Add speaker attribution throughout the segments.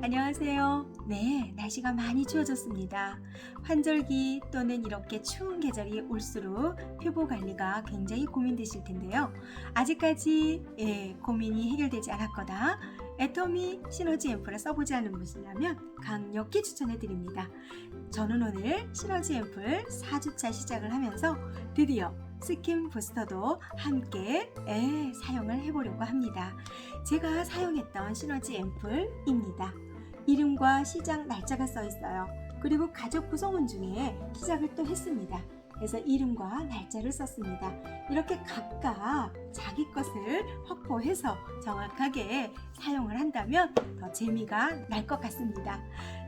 Speaker 1: 안녕하세요. 네, 날씨가 많이 추워졌습니다. 환절기 또는 이렇게 추운 계절이 올수록 피부 관리가 굉장히 고민되실 텐데요. 아직까지 고민이 해결되지 않았거나 애터미 시너지 앰플을 써보지 않은 분이라면 강력히 추천해 드립니다. 저는 오늘 시너지 앰플 4주차 시작을 하면서 드디어 스킨 부스터도 함께 사용을 해보려고 합니다. 제가 사용했던 시너지 앰플입니다. 이름과 시작 날짜가 써 있어요. 그리고 가족 구성원 중에 시작을 또 했습니다. 그래서 이름과 날짜를 썼습니다. 이렇게 각각 자기 것을 확보해서 정확하게 사용을 한다면 더 재미가 날 것 같습니다.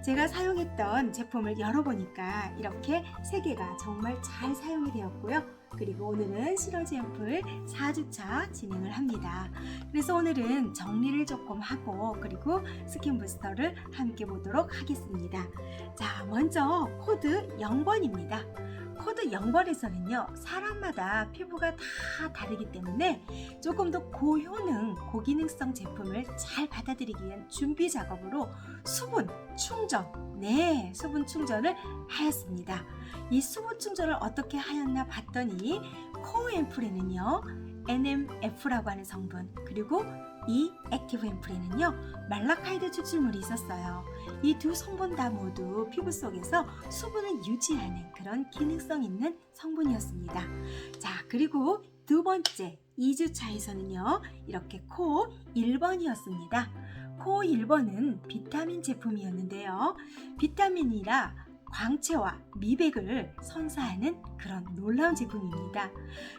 Speaker 1: 제가 사용했던 제품을 열어보니까 이렇게 3개가 정말 잘 사용이 되었고요. 그리고 오늘은 시너지 앰플 4주차 진행을 합니다. 그래서 오늘은 정리를 조금 하고 그리고 스킨 부스터를 함께 보도록 하겠습니다. 자, 먼저 코드 0번입니다. 코드 0번에서는요, 사람마다 피부가 다 다르기 때문에 조금 더 고효능, 고기능성 제품을 잘 받아들이기 위한 준비 작업으로 수분 충전을 하였습니다. 이 수분 충전을 어떻게 하였나 봤더니 코어 앰플에는요, NMF라고 하는 성분, 그리고 이 액티브 앰플에는요, 말라카이드 추출물이 있었어요. 이 두 성분 다 모두 피부 속에서 수분을 유지하는 그런 기능성 있는 성분이었습니다. 자, 그리고 두 번째 2주차에서는요, 이렇게 코어 1번이었습니다. 코어 1번은 비타민 제품이었는데요. 비타민이라 광채와 미백을 선사하는 그런 놀라운 제품입니다.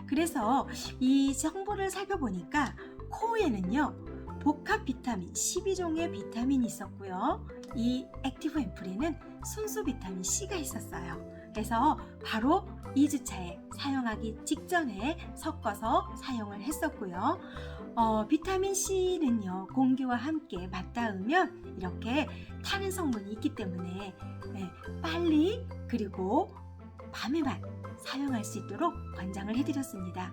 Speaker 1: 그래서 이 성분을 살펴보니까 코어에는요, 복합 비타민 12종의 비타민이 있었고요. 이 액티브 앰플에는 순수 비타민 C가 있었어요. 그래서 바로 2주차에 사용하기 직전에 섞어서 사용을 했었고요. 비타민 C는요, 공기와 함께 맞닿으면 이렇게 타는 성분이 있기 때문에 빨리 그리고 밤에만 사용할 수 있도록 권장을 해드렸습니다.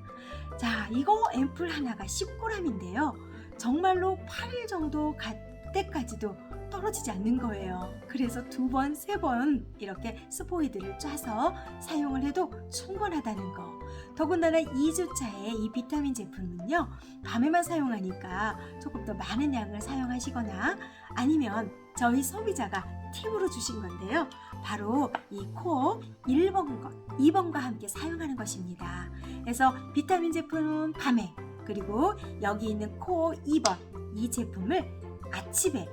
Speaker 1: 자, 이거 앰플 하나가 10g인데요. 정말로 8일 정도 갈 때까지도 떨어지지 않는 거예요. 그래서 2번, 3번 이렇게 스포이드를 짜서 사용을 해도 충분하다는 거. 더군다나 2주차에 이 비타민 제품은요, 밤에만 사용하니까 조금 더 많은 양을 사용하시거나 아니면 저희 소비자가 팁으로 주신 건데요. 바로 이 코어 1번, 2번과 함께 사용하는 것입니다. 그래서 비타민 제품은 밤에, 그리고 여기 있는 코어 2번 이 제품을 아침에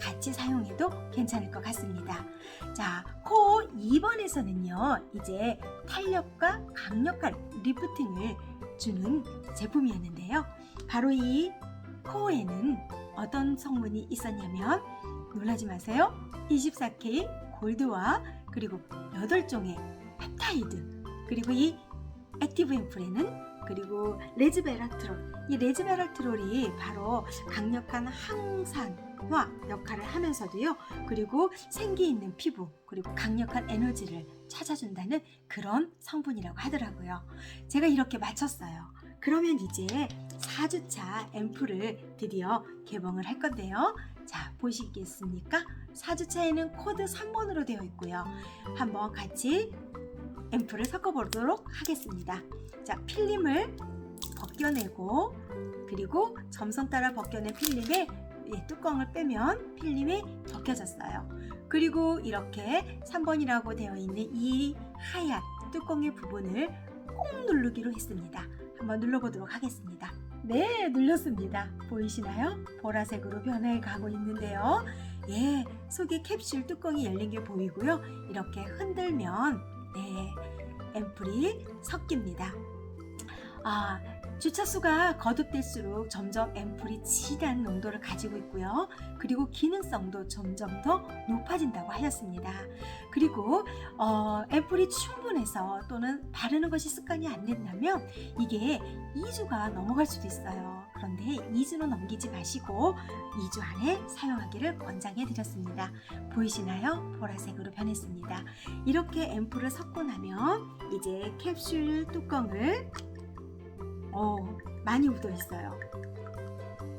Speaker 1: 같이 사용해도 괜찮을 것 같습니다. 자, 코어 2번에서는요, 이제 탄력과 강력한 리프팅을 주는 제품이었는데요. 바로 이 코어에는 어떤 성분이 있었냐면, 놀라지 마세요. 24K 골드와 그리고 8종의 펩타이드, 그리고 이 액티브 앰플에는 그리고 레즈베라트롤, 이 레즈베라트롤이 바로 강력한 항산화 역할을 하면서도요, 그리고 생기 있는 피부, 그리고 강력한 에너지를 찾아준다는 그런 성분이라고 하더라고요. 제가 이렇게 맞췄어요. 그러면 이제 4주차 앰플을 드디어 개봉을 할 건데요. 자, 보시겠습니까? 4주차에는 코드 3번으로 되어 있고요. 한번 같이 앰플을 섞어보도록 하겠습니다. 자, 필름을 벗겨내고, 그리고 점선 따라 벗겨낸 필름의 뚜껑을 빼면 필름이 벗겨졌어요. 그리고 이렇게 3번이라고 되어 있는 이 하얀 뚜껑의 부분을 꼭 누르기로 했습니다. 한번 눌러보도록 하겠습니다. 네, 눌렀습니다. 보이시나요? 보라색으로 변해 가고 있는데요. 속에 캡슐 뚜껑이 열린 게 보이고요. 이렇게 흔들면 앰플이 섞입니다. 주차수가 거듭될수록 점점 앰플이 진한 농도를 가지고 있고요. 그리고 기능성도 점점 더 높아진다고 하였습니다. 그리고 앰플이 충분해서 또는 바르는 것이 습관이 안 된다면 이게 2주가 넘어갈 수도 있어요. 그런데 2주는 넘기지 마시고 2주 안에 사용하기를 권장해 드렸습니다. 보이시나요? 보라색으로 변했습니다. 이렇게 앰플을 섞고 나면 이제 캡슐 뚜껑을 많이 묻어 있어요.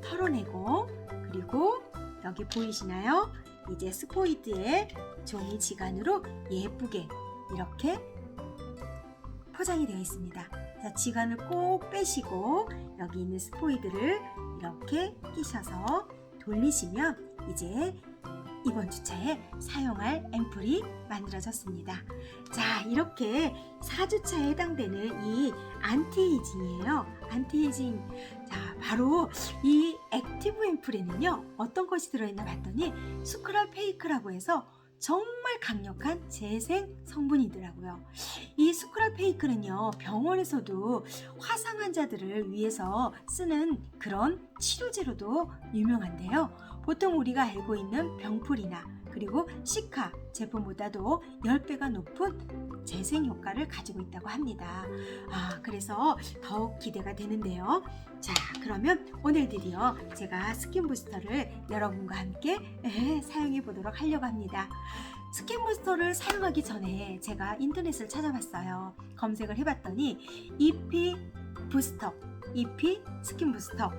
Speaker 1: 털어내고, 그리고 여기 보이시나요? 이제 스포이드의 종이 지간으로 예쁘게 이렇게 포장이 되어 있습니다. 자, 지간을 꼭 빼시고 여기 있는 스포이드를 이렇게 끼셔서 돌리시면 이제 이번 주차에 사용할 앰플이 만들어졌습니다. 자, 이렇게 4주차에 해당되는 이 안티에이징이에요. 안티에이징. 자, 바로 이 액티브 앰플에는요, 어떤 것이 들어있나 봤더니 스크랄 페이크라고 해서 정말 강력한 재생 성분이더라고요. 이 스크랄 페이크는요, 병원에서도 화상 환자들을 위해서 쓰는 그런 치료제로도 유명한데요. 보통 우리가 알고 있는 병풀이나 그리고 시카 제품보다도 10배가 높은 재생 효과를 가지고 있다고 합니다. 그래서 더욱 기대가 되는데요. 자, 그러면 오늘 드디어 제가 스킨 부스터를 여러분과 함께 사용해 보도록 하려고 합니다. 스킨 부스터를 사용하기 전에 제가 인터넷을 찾아봤어요. 검색을 해봤더니 EP 부스터, EP 스킨 부스터,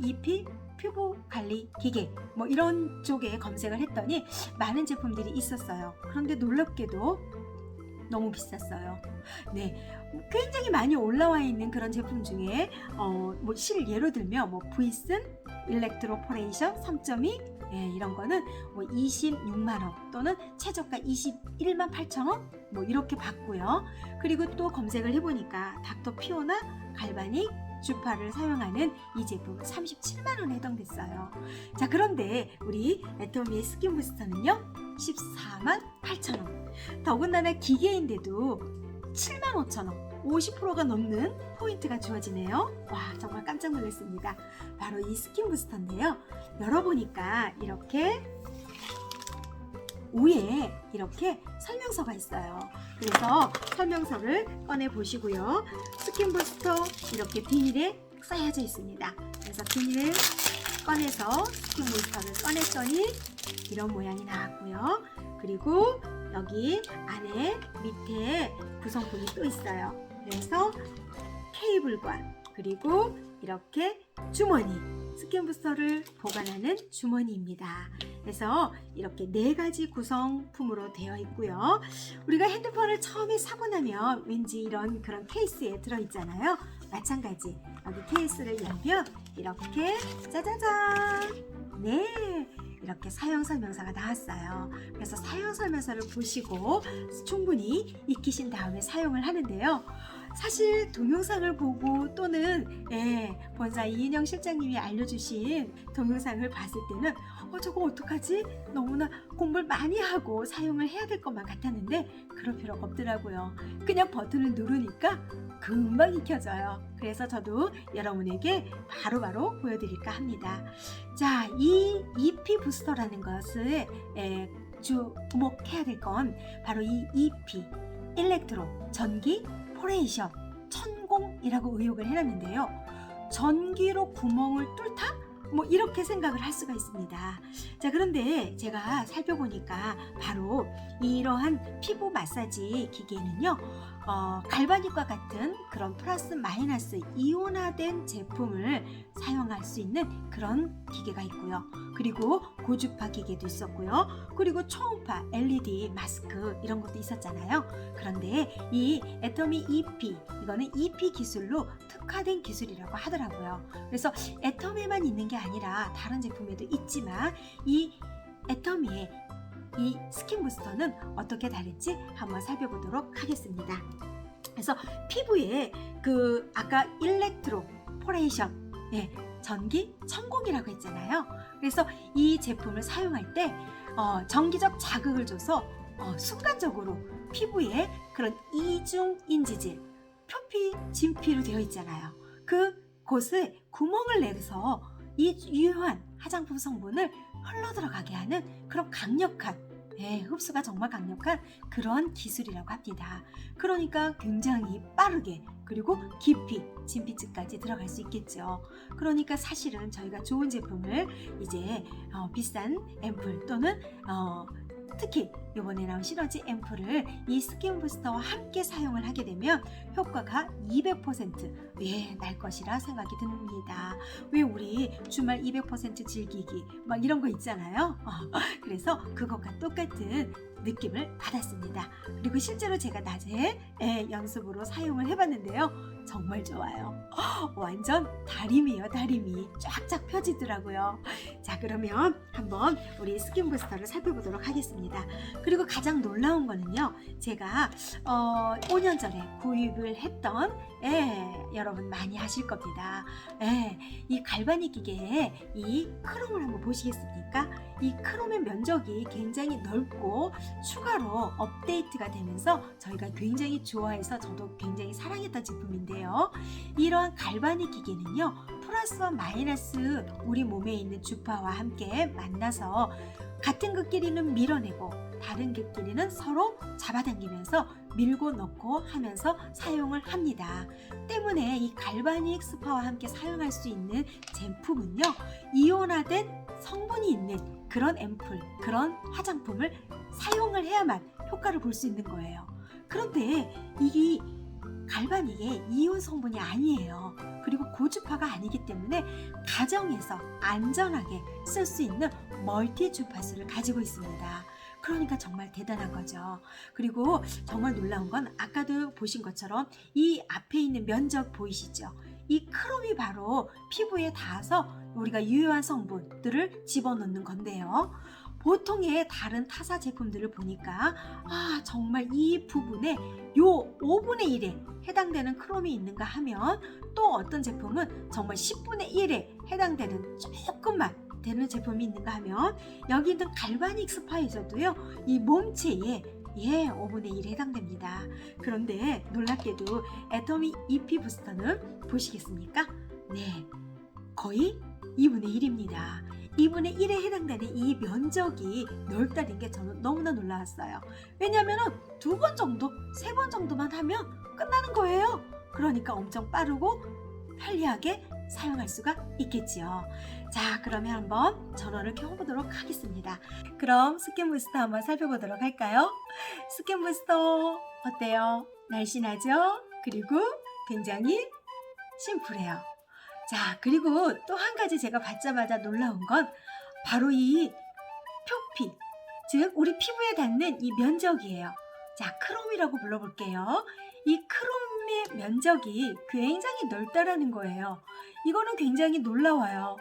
Speaker 1: EP 피부 관리 기계 뭐 이런 쪽에 검색을 했더니 많은 제품들이 있었어요. 그런데 놀랍게도 너무 비쌌어요. 네, 굉장히 많이 올라와 있는 그런 제품 중에 예로 들면 브이슨 일렉트로포레이션 3.2 이런 거는 26만 원 또는 최저가 21만 8천 원 이렇게 받고요. 그리고 또 검색을 해보니까 닥터 피오나 갈바닉 주파를 사용하는 이 제품은 37만 원에 해당됐어요. 자, 그런데 우리 애터미의 스킨 부스터는요 14만 8천 원. 더군다나 기계인데도 7만 5천 원, 50%가 넘는 포인트가 주어지네요. 와, 정말 깜짝 놀랐습니다. 바로 이 스킨 부스터인데요. 열어보니까 이렇게 위에 이렇게 설명서가 있어요. 그래서 설명서를 꺼내 보시고요. 스킨 부스터 이렇게 비닐에 쌓여져 있습니다. 그래서 비닐을 꺼내서 스킨 부스터를 꺼냈더니 이런 모양이 나왔고요. 그리고 여기 안에 밑에 구성품이 또 있어요. 그래서 케이블과 그리고 이렇게 주머니, 스킨 부스터를 보관하는 주머니입니다. 그래서 이렇게 4가지 구성품으로 되어 있고요. 우리가 핸드폰을 처음에 사고 나면 왠지 이런 그런 케이스에 들어있잖아요. 마찬가지 여기 케이스를 열면 이렇게 짜자잔, 네, 이렇게 사용 설명서가 나왔어요. 그래서 사용 설명서를 보시고 충분히 익히신 다음에 사용을 하는데요. 사실 동영상을 보고 또는 본사 이인영 실장님이 알려주신 동영상을 봤을 때는 저거 어떡하지? 너무나 공부를 많이 하고 사용을 해야 될 것만 같았는데 그럴 필요가 없더라고요. 그냥 버튼을 누르니까 금방 익혀져요. 그래서 저도 여러분에게 바로바로 보여드릴까 합니다. 자, 이 EP 부스터라는 것을 주목해야 될 건 바로 이 EP 일렉트로 전기 포레이션 천공이라고 의혹을 해놨는데요. 전기로 구멍을 뚫다? 이렇게 생각을 할 수가 있습니다. 자, 그런데 제가 살펴보니까 바로 이러한 피부 마사지 기계는요, 갈바닉과 같은 그런 플러스 마이너스 이온화된 제품을 사용할 수 있는 그런 기계가 있고요. 그리고 고주파 기계도 있었고요. 그리고 초음파 LED 마스크 이런 것도 있었잖아요. 그런데 이 애터미 EP, 이거는 EP 기술로 특화된 기술이라고 하더라고요. 그래서 애터미에만 있는 게 아니라 다른 제품에도 있지만 이 애터미의 이 스킨 부스터는 어떻게 다른지 한번 살펴보도록 하겠습니다. 그래서 피부에 아까 일렉트로 포레이션, 전기 천공이라고 했잖아요. 그래서 이 제품을 사용할 때 전기적 자극을 줘서 순간적으로 피부에 그런 이중 인지질, 표피, 진피로 되어 있잖아요. 그곳에 구멍을 내서 이 유효한 화장품 성분을 흘러 들어가게 하는 그런 강력한, 흡수가 정말 강력한 그런 기술이라고 합니다. 그러니까 굉장히 빠르게 그리고 깊이 진피층까지 들어갈 수 있겠죠. 그러니까 사실은 저희가 좋은 제품을 이제 비싼 앰플 또는 특히 이번에 나온 시너지 앰플을 이 스킨 부스터와 함께 사용을 하게 되면 효과가 200% 날 것이라 생각이 듭니다. 왜 우리 주말 200% 즐기기 막 이런 거 있잖아요. 그래서 그것과 똑같은 느낌을 받았습니다. 그리고 실제로 제가 낮에 연습으로 사용을 해봤는데요. 정말 좋아요. 완전 다리미예요, 다리미. 쫙쫙 펴지더라고요. 자, 그러면 한번 우리 스킨 부스터를 살펴보도록 하겠습니다. 그리고 가장 놀라운 거는요, 제가 5년 전에 구입을 했던 여러분 많이 하실 겁니다. 이 갈바닉 기계에 이 크롬을 한번 보시겠습니까? 이 크롬의 면적이 굉장히 넓고 추가로 업데이트가 되면서 저희가 굉장히 좋아해서 저도 굉장히 사랑했던 제품인데요. 이러한 갈바닉 기계는요, 플러스와 마이너스 우리 몸에 있는 주파와 함께 만나서 같은 극끼리는 밀어내고 다른 극끼리는 서로 잡아당기면서 밀고 넣고 하면서 사용을 합니다. 때문에 이 갈바닉 스파와 함께 사용할 수 있는 제품은요, 이온화된 성분이 있는 그런 앰플, 그런 화장품을 사용을 해야만 효과를 볼 수 있는 거예요. 그런데 이 갈바닉의 이온 성분이 아니에요. 그리고 고주파가 아니기 때문에 가정에서 안전하게 쓸 수 있는 멀티 주파수를 가지고 있습니다. 그러니까 정말 대단한 거죠. 그리고 정말 놀라운 건 아까도 보신 것처럼 이 앞에 있는 면적 보이시죠? 이 크롬이 바로 피부에 닿아서 우리가 유효한 성분들을 집어넣는 건데요. 보통의 다른 타사 제품들을 보니까 정말 이 부분에 요 5분의 1에 해당되는 크롬이 있는가 하면, 또 어떤 제품은 정말 10분의 1에 해당되는 조금만 되는 제품이 있는가 하면, 여기 있는 갈바닉 스파에서도요, 이 몸체에 5분의 1에 해당됩니다. 그런데 놀랍게도 애터미 EP 부스터는 보시겠습니까? 거의 2분의 1입니다. 2분의 1에 해당되는 이 면적이 넓다는 게 저는 너무나 놀라웠어요. 왜냐하면 2번 정도, 3번 정도만 하면 끝나는 거예요. 그러니까 엄청 빠르고 편리하게 사용할 수가 있겠지요. 자, 그러면 한번 전원을 켜보도록 하겠습니다. 그럼 스킨 부스터 한번 살펴보도록 할까요? 스킨 부스터 어때요? 날씬하죠? 그리고 굉장히 심플해요. 자, 그리고 또 한 가지 제가 받자마자 놀라운 건 바로 이 표피, 즉 우리 피부에 닿는 이 면적이에요. 자, 크롬이라고 불러볼게요. 이 크롬의 면적이 굉장히 넓다라는 거예요. 이거는 굉장히 놀라워요.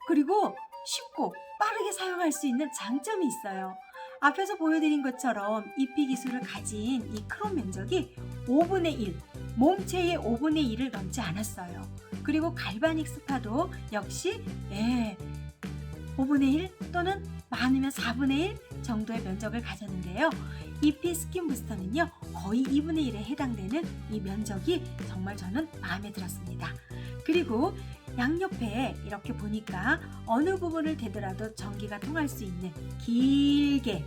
Speaker 1: 그리고 쉽고 빠르게 사용할 수 있는 장점이 있어요. 앞에서 보여드린 것처럼 EP 기술을 가진 이 크롬 면적이 5분의 1, 몸체의 5분의 1을 넘지 않았어요. 그리고 갈바닉 스파도 역시 5분의 1 또는 많으면 4분의 1 정도의 면적을 가졌는데요. EP 스킨 부스터는요, 거의 2분의 1에 해당되는 이 면적이 정말 저는 마음에 들었습니다. 그리고 양옆에 이렇게 보니까 어느 부분을 대더라도 전기가 통할 수 있는 길게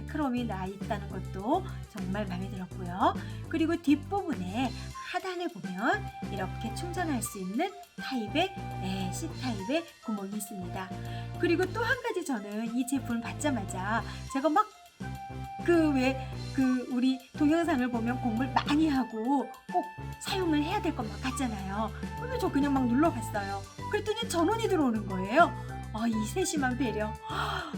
Speaker 1: 크롬이 나 있다는 것도 정말 마음에 들었고요. 그리고 뒷부분에 하단에 보면 이렇게 충전할 수 있는 타입의 C타입의 구멍이 있습니다. 그리고 또 한 가지 저는 이 제품을 받자마자 제가 막 우리 동영상을 보면 공부를 많이 하고 꼭 사용을 해야 될 것만 같잖아요. 근데 저 그냥 막 눌러봤어요. 그랬더니 전원이 들어오는 거예요. 이 세심한 배려,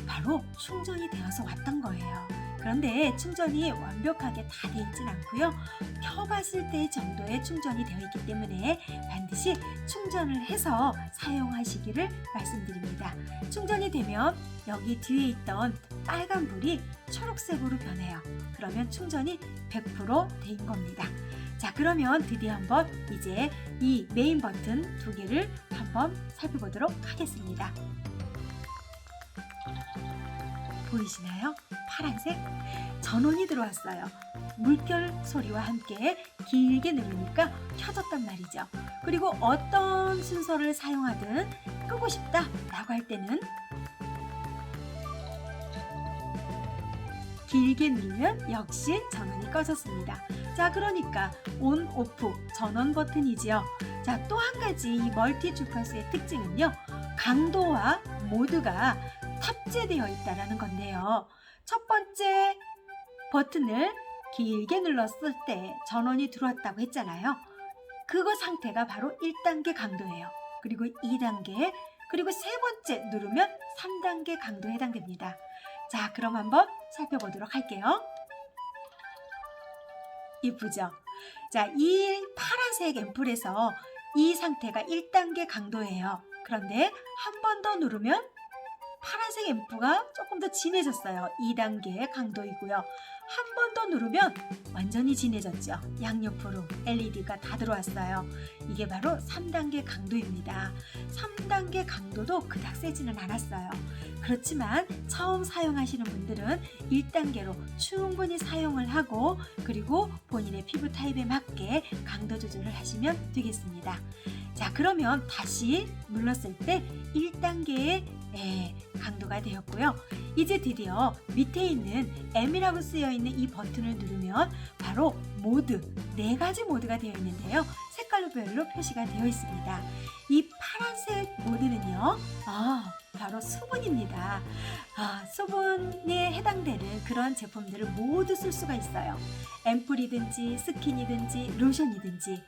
Speaker 1: 바로 충전이 되어서 왔던 거예요. 그런데 충전이 완벽하게 다 돼 있진 않고요. 켜봤을 때 정도의 충전이 되어 있기 때문에 반드시 충전을 해서 사용하시기를 말씀드립니다. 충전이 되면 여기 뒤에 있던 빨간 불이 초록색으로 변해요. 그러면 충전이 100% 된 겁니다. 자, 그러면 드디어 한번 이제 이 메인 버튼 2개를 한번 살펴보도록 하겠습니다. 보이시나요? 파란색? 전원이 들어왔어요. 물결 소리와 함께 길게 누르니까 켜졌단 말이죠. 그리고 어떤 순서를 사용하든 끄고 싶다 라고 할 때는 길게 누르면 역시 전원이 꺼졌습니다. 자, 그러니까 온, 오프 전원 버튼이지요. 자, 또 한 가지 이 멀티 주파수의 특징은요, 강도와 모드가 탑재되어 있다라는 건데요. 첫 번째 버튼을 길게 눌렀을 때 전원이 들어왔다고 했잖아요. 그거 상태가 바로 1단계 강도예요. 그리고 2단계, 그리고 세 번째 누르면 3단계 강도에 해당됩니다. 자, 그럼 한번 살펴보도록 할게요. 이쁘죠? 자, 이 파란색 앰플에서 이 상태가 1단계 강도예요. 그런데 한 번 더 누르면 파란색 앰프가 조금 더 진해졌어요. 2단계 강도이고요. 한 번 더 누르면 완전히 진해졌죠. 양옆으로 LED가 다 들어왔어요. 이게 바로 3단계 강도입니다. 3단계 강도도 그닥 세지는 않았어요. 그렇지만 처음 사용하시는 분들은 1단계로 충분히 사용을 하고, 그리고 본인의 피부 타입에 맞게 강도 조절을 하시면 되겠습니다. 자, 그러면 다시 눌렀을 때 1단계의 강도가 되었고요. 이제 드디어 밑에 있는 M이라고 쓰여있는 이 버튼을 누르면 바로 모드, 4가지 모드가 되어 있는데요. 색깔별로 표시가 되어 있습니다. 이 파란색 모드는요, 바로 수분입니다. 수분에 해당되는 그런 제품들을 모두 쓸 수가 있어요. 앰플이든지 스킨이든지 로션이든지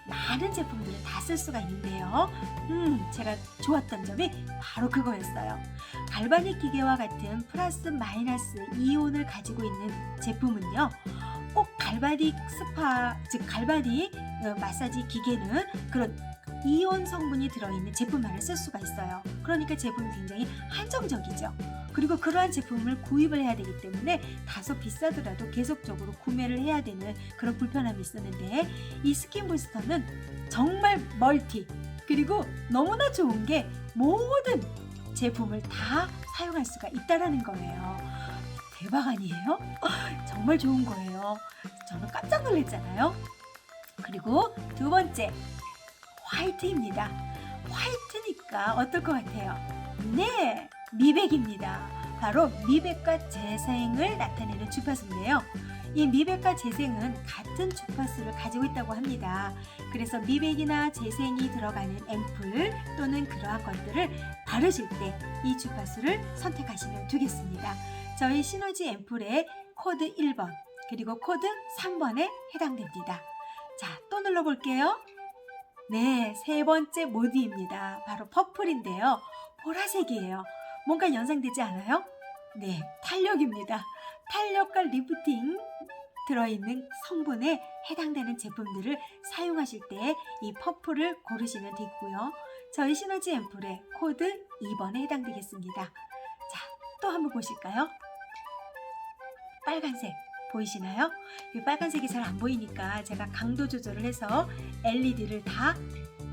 Speaker 1: 많은 제품들을 다 쓸 수가 있는데요. 제가 좋았던 점이 바로 그거였어요. 갈바닉 기계와 같은 플러스 마이너스 이온을 가지고 있는 제품은요, 꼭 갈바닉 스파, 즉 갈바닉 마사지 기계는 그런 이온 성분이 들어있는 제품만을 쓸 수가 있어요. 그러니까 제품이 굉장히 한정적이죠. 그리고 그러한 제품을 구입을 해야 되기 때문에 다소 비싸더라도 계속적으로 구매를 해야 되는 그런 불편함이 있었는데, 이 스킨 부스터는 정말 멀티, 그리고 너무나 좋은 게 모든 제품을 다 사용할 수가 있다라는 거예요. 대박 아니에요? 정말 좋은 거예요. 저는 깜짝 놀랐잖아요. 그리고 두 번째, 화이트입니다. 화이트니까 어떨 것 같아요? 네, 미백입니다. 바로 미백과 재생을 나타내는 주파수인데요. 이 미백과 재생은 같은 주파수를 가지고 있다고 합니다. 그래서 미백이나 재생이 들어가는 앰플 또는 그러한 것들을 바르실 때 이 주파수를 선택하시면 되겠습니다. 저희 시너지 앰플의 코드 1번 그리고 코드 3번에 해당됩니다. 자, 또 눌러볼게요. 네, 세 번째 모드입니다. 바로 퍼플인데요. 보라색이에요. 뭔가 연상되지 않아요? 네, 탄력입니다. 탄력과 리프팅 들어있는 성분에 해당되는 제품들을 사용하실 때 이 퍼플을 고르시면 되고요. 저희 시너지 앰플의 코드 2번에 해당되겠습니다. 자, 또 한번 보실까요? 빨간색 보이시나요? 이 빨간색이 잘 안 보이니까 제가 강도 조절을 해서 LED를 다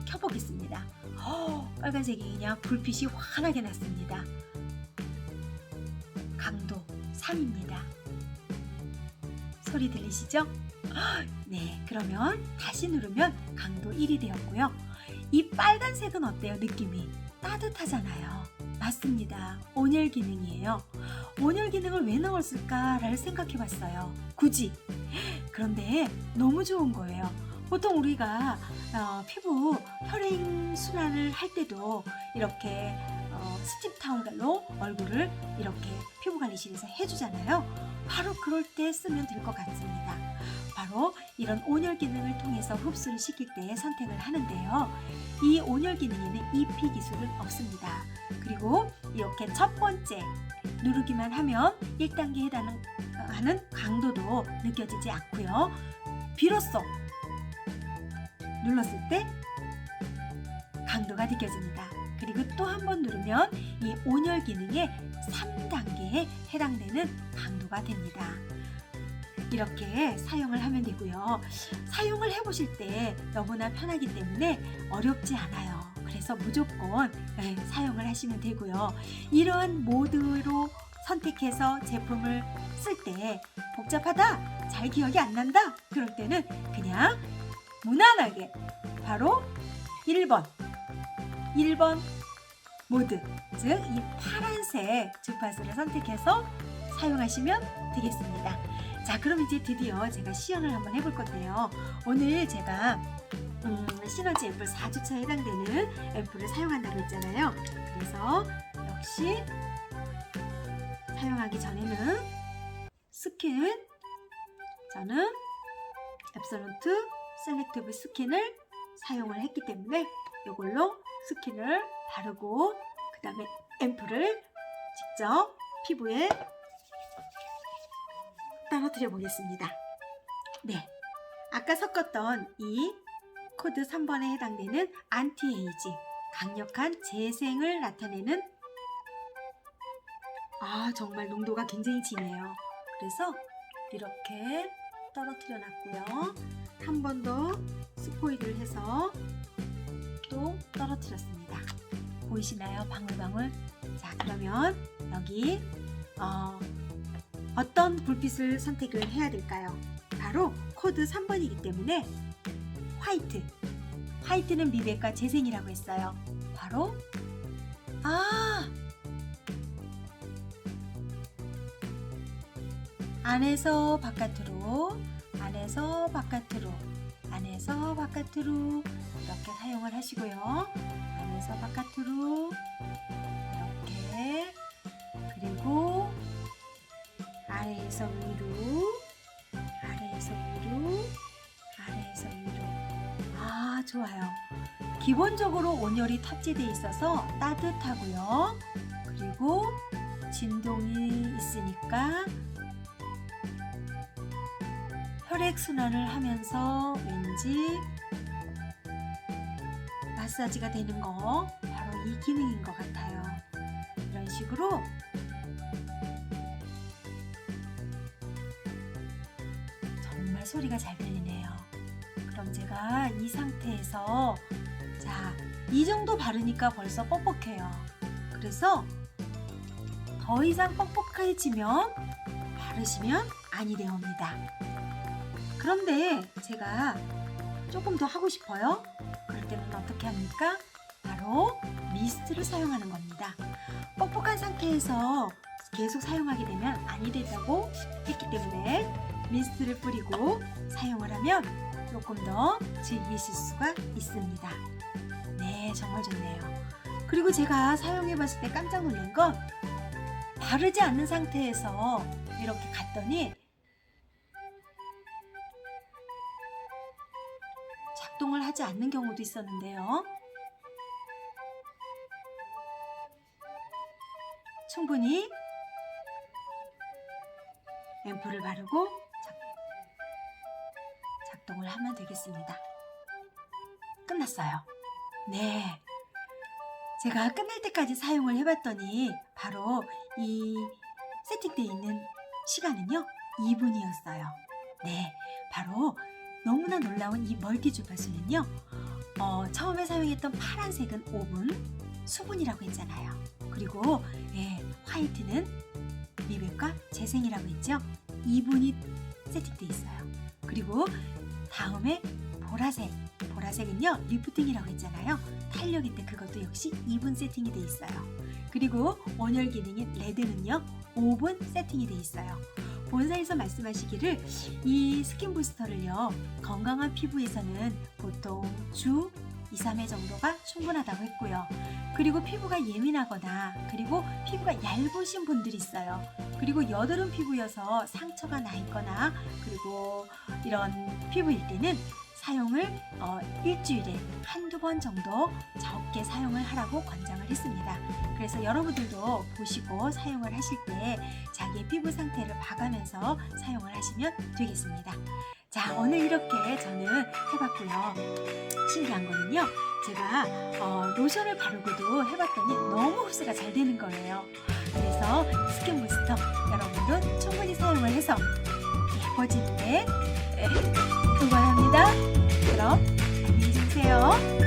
Speaker 1: 켜보겠습니다. 빨간색이 그냥 불빛이 환하게 났습니다. 강도 3입니다. 소리 들리시죠? 네, 그러면 다시 누르면 강도 1이 되었고요. 이 빨간색은 어때요? 느낌이 따뜻하잖아요. 맞습니다. 온열 기능이에요. 온열 기능을 왜 넣었을까를 생각해 봤어요. 굳이. 그런데 너무 좋은 거예요. 보통 우리가 피부 혈행 순환을 할 때도 이렇게 스팀 타올로 얼굴을 이렇게 피부관리실에서 해주잖아요. 바로 그럴 때 쓰면 될 것 같습니다. 바로 이런 온열 기능을 통해서 흡수를 시킬 때 선택을 하는데요. 이 온열 기능에는 EP 기술은 없습니다. 그리고 이렇게 첫 번째 누르기만 하면 1단계에 해당하는 강도도 느껴지지 않고요. 비로소 눌렀을 때 강도가 느껴집니다. 그리고 또 한 번 누르면 이 온열 기능의 3단계에 해당되는 강도가 됩니다. 이렇게 사용을 하면 되고요. 사용을 해보실 때 너무나 편하기 때문에 어렵지 않아요. 그래서 무조건 사용을 하시면 되고요. 이러한 모드로 선택해서 제품을 쓸 때 복잡하다, 잘 기억이 안 난다, 그럴 때는 그냥 무난하게 바로 1번 모드, 즉 이 파란색 주파수를 선택해서 사용하시면 되겠습니다. 자, 그럼 이제 드디어 제가 시연을 한번 해볼 건데요. 오늘 제가 시너지 앰플 4주차에 해당되는 앰플을 사용한다고 했잖아요. 그래서 역시 사용하기 전에는 스킨, 저는 앱솔루트 셀렉티브 스킨을 사용을 했기 때문에 이걸로 스킨을 바르고 그 다음에 앰플을 직접 피부에 떨어뜨려 보겠습니다. 네, 아까 섞었던 이 코드 3번에 해당되는 안티에이지, 강력한 재생을 나타내는 정말 농도가 굉장히 진해요. 그래서 이렇게 떨어뜨려 놨고요. 한 번 더 스포일을 해서 또 떨어뜨렸습니다. 보이시나요? 방울방울. 자, 그러면 여기 어떤 불빛을 선택을 해야 될까요? 바로 코드 3번이기 때문에 화이트는 미백과 재생이라고 했어요. 바로 안에서 바깥으로, 안에서 바깥으로, 안에서 바깥으로 이렇게 사용을 하시고요. 안에서 바깥으로 이렇게, 그리고 아래에서 위로, 아래에서 위로, 아래에서 위로. 좋아요. 기본적으로 온열이 탑재되어 있어서 따뜻하고요. 그리고 진동이 있으니까 혈액순환을 하면서 왠지 마사지가 되는 거 바로 이 기능인 것 같아요. 이런 식으로 정말 소리가 잘 들리네요. 그럼 제가 이 상태에서 이 정도 바르니까 벌써 뻑뻑해요. 그래서 더 이상 뻑뻑해지면 바르시면 아니 되옵니다. 그런데 제가 조금 더 하고 싶어요. 그럴 때는 어떻게 합니까? 바로 미스트를 사용하는 겁니다. 뻑뻑한 상태에서 계속 사용하게 되면 아니 된다고 했기 때문에 미스트를 뿌리고 사용을 하면 조금 더 즐기실 수가 있습니다. 네, 정말 좋네요. 그리고 제가 사용해 봤을 때 깜짝 놀란 건 바르지 않는 상태에서 이렇게 갔더니 작동을 하지 않는 경우도 있었는데요. 충분히 앰플을 바르고 작동을 하면 되겠습니다. 끝났어요. 네, 제가 끝날 때까지 사용을 해봤더니 바로 이 세팅되어 있는 시간은요 2분이었어요. 네, 바로 너무나 놀라운 이 멀티 주파수는요 처음에 사용했던 파란색은 5분, 수분이라고 했잖아요. 그리고 화이트는 미백과 재생이라고 했죠. 2분이 세팅되어 있어요. 그리고 다음에 보라색은요 리프팅이라고 했잖아요. 탄력인데 그것도 역시 2분 세팅이 되어 있어요. 그리고 온열 기능인 레드는요 5분 세팅이 되어 있어요. 본사에서 말씀하시기를 이 스킨 부스터를요 건강한 피부에서는 보통 주 2-3회 정도가 충분하다고 했고요. 그리고 피부가 예민하거나 그리고 피부가 얇으신 분들이 있어요. 그리고 여드름 피부여서 상처가 나 있거나 그리고 이런 피부일 때는 사용을 일주일에 한두 번 정도 적게 사용을 하라고 권장을 했습니다. 그래서 여러분들도 보시고 사용을 하실 때 자기의 피부 상태를 봐가면서 사용을 하시면 되겠습니다. 자, 오늘 이렇게 저는 해봤고요. 신기한 거는요, 제가 로션을 바르고도 해봤더니 너무 흡수가 잘 되는 거예요. 그래서 스킨 부스터 여러분도 충분히 사용을 해서 예뻐지는데 응원합니다. 그럼 안녕히 계세요.